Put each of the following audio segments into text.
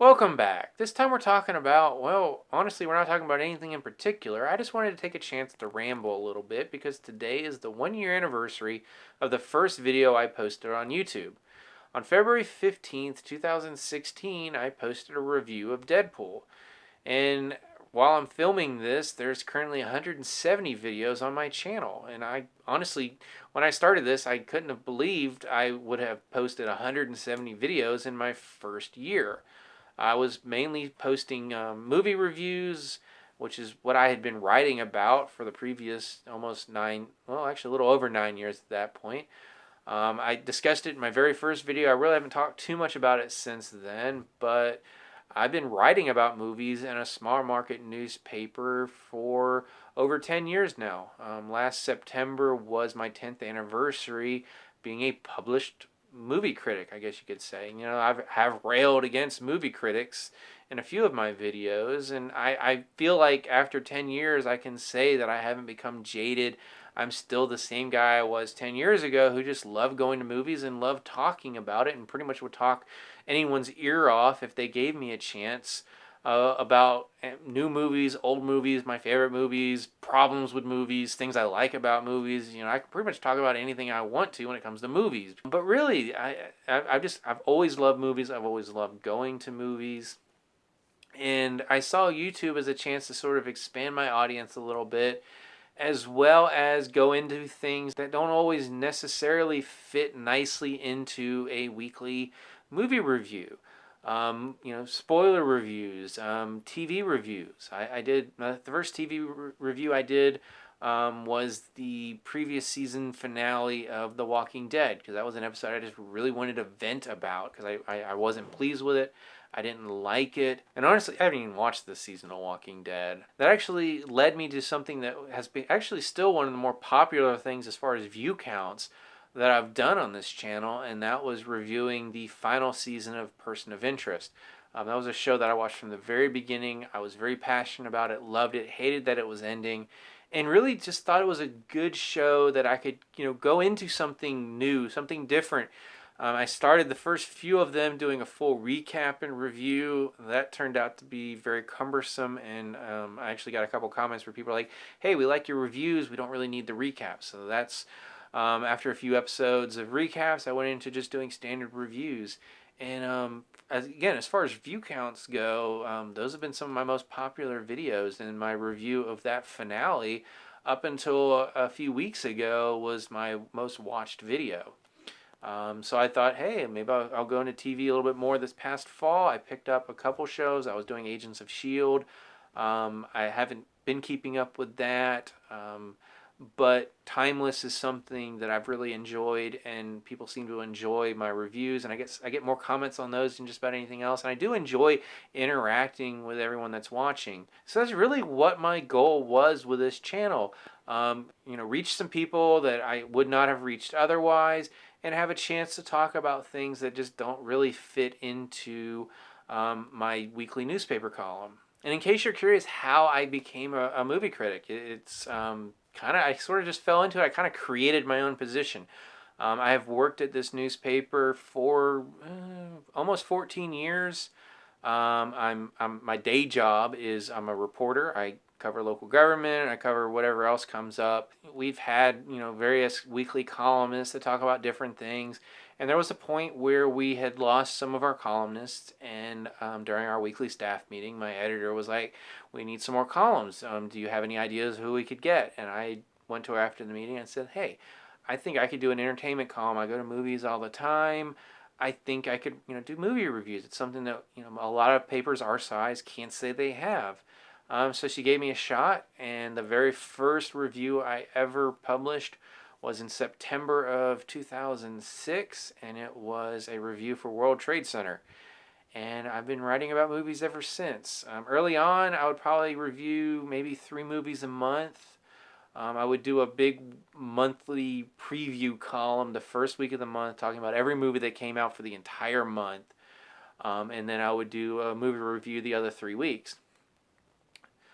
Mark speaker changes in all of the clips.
Speaker 1: Welcome back. This time we're talking about, well, honestly, we're not talking about anything in particular. I just wanted to take a chance to ramble a little bit because today is the 1 year anniversary of the first video I posted on YouTube. On February 15th, 2016, I posted a review of Deadpool. And while I'm filming this, there's currently 170 videos on my channel. And I honestly, when I started this, I couldn't have believed I would have posted 170 videos in my first year. I was mainly posting movie reviews, which is what I had been writing about for the previous almost actually a little over 9 years at that point. I discussed it in my very first video. I really haven't talked too much about it since then, but I've been writing about movies in a small market newspaper for over 10 years now. Last September was my 10th anniversary being a published movie critic, I guess you could say. You know, have railed against movie critics in a few of my videos, and I feel like after 10 years I can say that I haven't become jaded. I'm still the same guy I was 10 years ago who just loved going to movies and loved talking about it and pretty much would talk anyone's ear off if they gave me a chance about new movies, old movies, my favorite movies, problems with movies, things I like about movies. You know, I can pretty much talk about anything I want to when it comes to movies. But really, I've always loved movies. I've always loved going to movies. And I saw YouTube as a chance to sort of expand my audience a little bit, as well as go into things that don't always necessarily fit nicely into a weekly movie review. Spoiler reviews, TV reviews. I did the first TV review I did was the previous season finale of The Walking Dead, because that was an episode I just really wanted to vent about because I wasn't pleased with it. I didn't like it. And honestly, I haven't even watched this season of Walking Dead. That actually led me to something that has been actually still one of the more popular things as far as view counts that I've done on this channel, and that was reviewing the final season of Person of Interest. That was a show that I watched from the very beginning. I was very passionate about it, loved it, hated that it was ending, and really just thought it was a good show that I could, go into something new, something different. I started the first few of them doing a full recap and review. That turned out to be very cumbersome, and I actually got a couple comments where people are like, hey, we like your reviews, we don't really need the recap. So that's, after a few episodes of recaps, I went into just doing standard reviews. And as far as view counts go, those have been some of my most popular videos, and my review of that finale up until a few weeks ago was my most watched video. So I thought, hey, maybe I'll go into TV a little bit more this past fall. I picked up a couple shows. I was doing Agents of S.H.I.E.L.D. I haven't been keeping up with that, but Timeless is something that I've really enjoyed, and people seem to enjoy my reviews, and I get more comments on those than just about anything else, and I do enjoy interacting with everyone that's watching. So that's really what my goal was with this channel. Reach some people that I would not have reached otherwise, and have a chance to talk about things that just don't really fit into my weekly newspaper column. And in case you're curious how I became a movie critic, it's I sort of just fell into it. I kind of created my own position. I have worked at this newspaper for almost 14 years. My day job is I'm a reporter. I cover local government. I cover whatever else comes up. We've had various weekly columnists that talk about different things, and there was a point where we had lost some of our columnists, and during our weekly staff meeting, my editor was like, "We need some more columns. Do you have any ideas who we could get?" And I went to her after the meeting and said, "Hey, I think I could do an entertainment column. I go to movies all the time. I think I could, do movie reviews. It's something that, a lot of papers our size can't say they have." So she gave me a shot, and the very first review I ever published was in September of 2006, and it was a review for World Trade Center. And I've been writing about movies ever since. Early on, I would probably review maybe 3 movies a month. I would do a big monthly preview column the first week of the month, talking about every movie that came out for the entire month. And then I would do a movie review the other 3 weeks.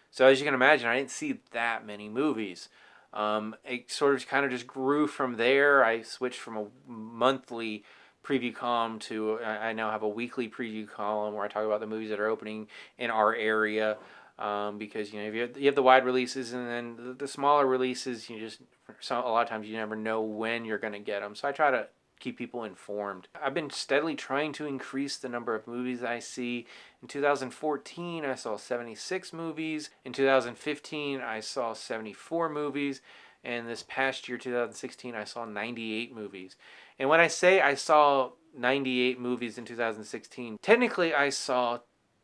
Speaker 1: So as you can imagine, I didn't see that many movies. It sort of kind of just grew from there. I switched from a monthly preview column to, I now have a weekly preview column where I talk about the movies that are opening in our area. Because if you have the wide releases, and then the smaller releases, a lot of times you never know when you're going to get them. So I try to keep people informed. I've been steadily trying to increase the number of movies I see. In 2014, I saw 76 movies. In 2015, I saw 74 movies. And this past year, 2016, I saw 98 movies. And when I say I saw 98 movies in 2016, technically I saw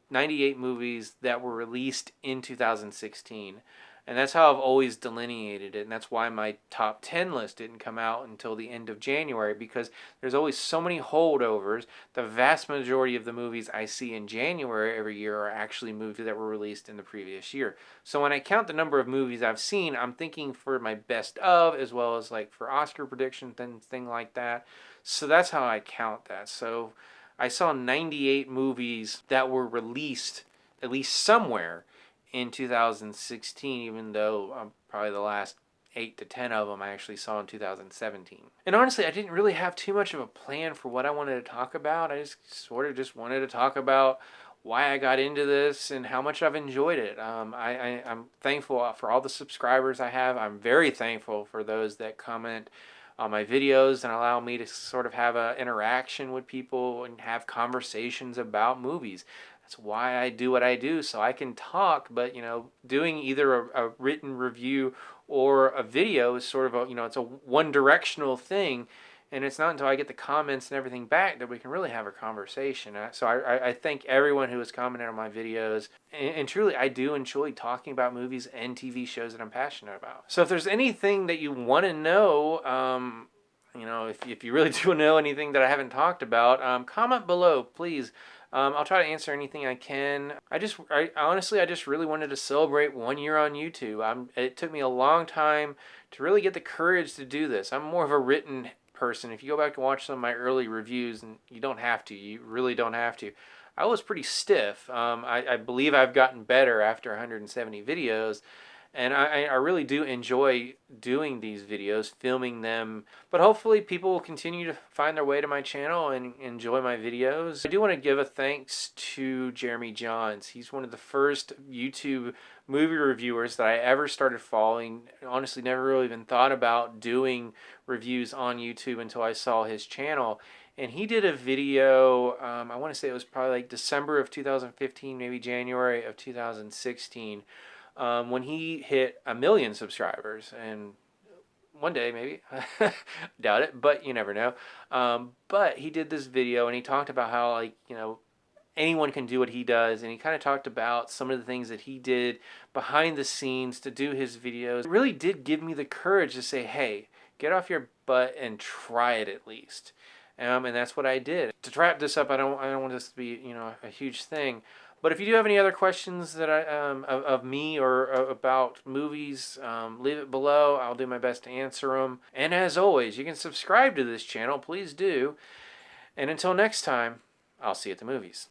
Speaker 1: 98 movies that were released in 2016. And that's how I've always delineated it. And that's why my top 10 list didn't come out until the end of January, because there's always so many holdovers. The vast majority of the movies I see in January every year are actually movies that were released in the previous year. So when I count the number of movies I've seen, I'm thinking for my best of, as well as like for Oscar predictions and things like that. So that's how I count that. So I saw 98 movies that were released at least somewhere in 2016, even though probably the last 8 to 10 of them I actually saw in 2017. And honestly, I didn't really have too much of a plan for what I wanted to talk about. I just wanted to talk about why I got into this and how much I've enjoyed it. I'm thankful for all the subscribers I have. I'm very thankful for those that comment on my videos and allow me to sort of have an interaction with people and have conversations about movies. That's why I do what I do, so I can talk, but doing either a written review or a video is sort of it's a one-directional thing, and it's not until I get the comments and everything back that we can really have a conversation. So I thank everyone who has commented on my videos, and truly I do enjoy talking about movies and TV shows that I'm passionate about. So if there's anything that you want to know, if you really do know anything that I haven't talked about, comment below, please. I'll try to answer anything I can. I honestly just really wanted to celebrate 1 year on YouTube. It took me a long time to really get the courage to do this. I'm more of a written person. If you go back and watch some of my early reviews, and you don't have to, you really don't have to. I was pretty stiff. I believe I've gotten better after 170 videos. And I really do enjoy doing these videos, filming them. But hopefully people will continue to find their way to my channel and enjoy my videos. I do want to give a thanks to Jeremy Johns. He's one of the first YouTube movie reviewers that I ever started following. Honestly, never really even thought about doing reviews on YouTube until I saw his channel. And he did a video, I want to say it was probably like December of 2015, maybe January of 2016. When he hit 1 million subscribers, and one day maybe, doubt it, but you never know. But he did this video and he talked about how anyone can do what he does, and he kind of talked about some of the things that he did behind the scenes to do his videos. It really did give me the courage to say, hey, get off your butt and try it at least. And that's what I did. To wrap this up, I don't want this to be a huge thing. But if you do have any other questions that of me or about movies, leave it below. I'll do my best to answer them. And as always, you can subscribe to this channel. Please do. And until next time, I'll see you at the movies.